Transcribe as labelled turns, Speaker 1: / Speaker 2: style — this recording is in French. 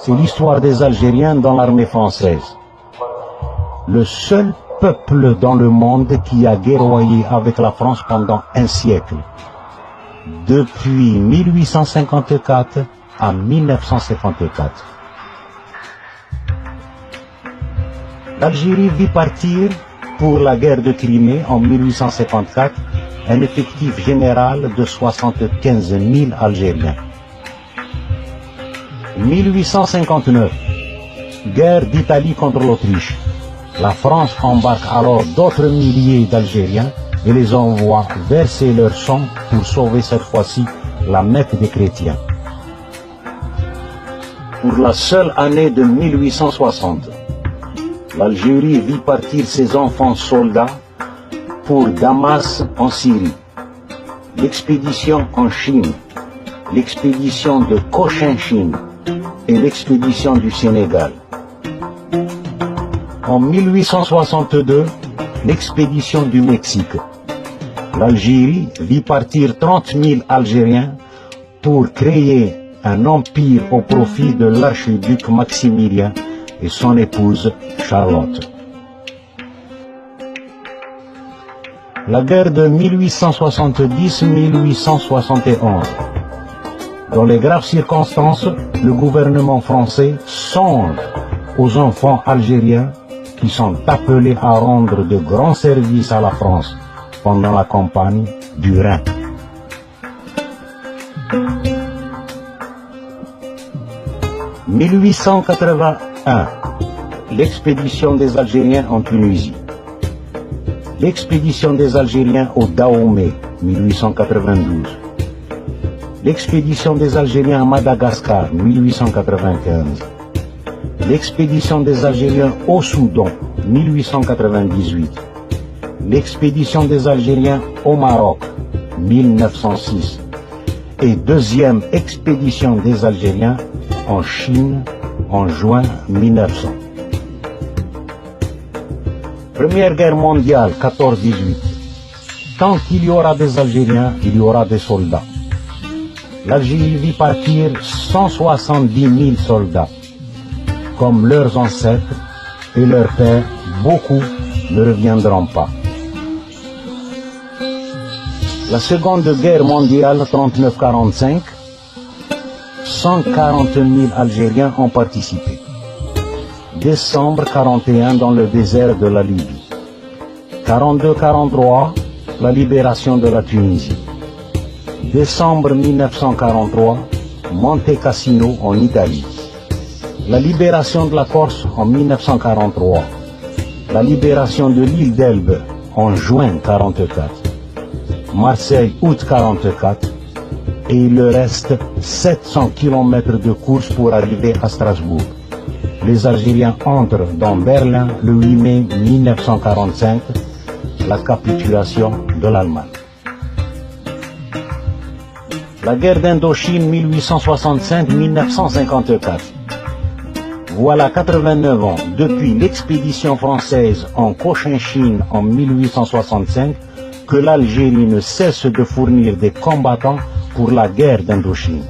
Speaker 1: c'est l'histoire des Algériens dans l'armée française. Le seul peuple dans le monde qui a guerroyé avec la France pendant un siècle, depuis 1854 à 1954. L'Algérie vit partir pour la guerre de Crimée en 1854 un effectif général de 75 000 Algériens. 1859, guerre d'Italie contre l'Autriche. La France embarque alors d'autres milliers d'Algériens et les envoie verser leur sang pour sauver cette fois-ci la Mecque des chrétiens. Pour la seule année de 1860, l'Algérie vit partir ses enfants soldats pour Damas en Syrie, l'expédition en Chine, l'expédition de Cochinchine et l'expédition du Sénégal. En 1862, l'expédition du Mexique. L'Algérie vit partir 30 000 Algériens pour créer un empire au profit de l'archiduc Maximilien et son épouse Charlotte. La guerre de 1870-1871. Dans les graves circonstances, le gouvernement français songe aux enfants algériens qui sont appelés à rendre de grands services à la France pendant la campagne du Rhin. « 1881, l'expédition des Algériens en Tunisie. L'expédition des Algériens au Dahomey, 1892. L'expédition des Algériens à Madagascar, 1895. L'expédition des Algériens au Soudan, 1898. L'expédition des Algériens au Maroc, 1906. Et deuxième expédition des Algériens en Chine, en juin 1900. Première guerre mondiale, 14-18. Tant qu'il y aura des Algériens, il y aura des soldats. L'Algérie vit partir 170 000 soldats. Comme leurs ancêtres et leurs pères, beaucoup ne reviendront pas. La Seconde Guerre mondiale, 39-45, 140 000 Algériens ont participé. Décembre 41 dans le désert de la Libye. 42-43, la libération de la Tunisie. Décembre 1943, Monte Cassino en Italie. La libération de la Corse en 1943. La libération de l'île d'Elbe en juin 1944. Marseille, août 1944. Et il leur reste 700 km de course pour arriver à Strasbourg. Les Algériens entrent dans Berlin le 8 mai 1945, la capitulation de l'Allemagne. La guerre d'Indochine 1865-1954. Voilà 89 ans depuis l'expédition française en Cochinchine en 1865 que l'Algérie ne cesse de fournir des combattants pour la guerre d'Indochine.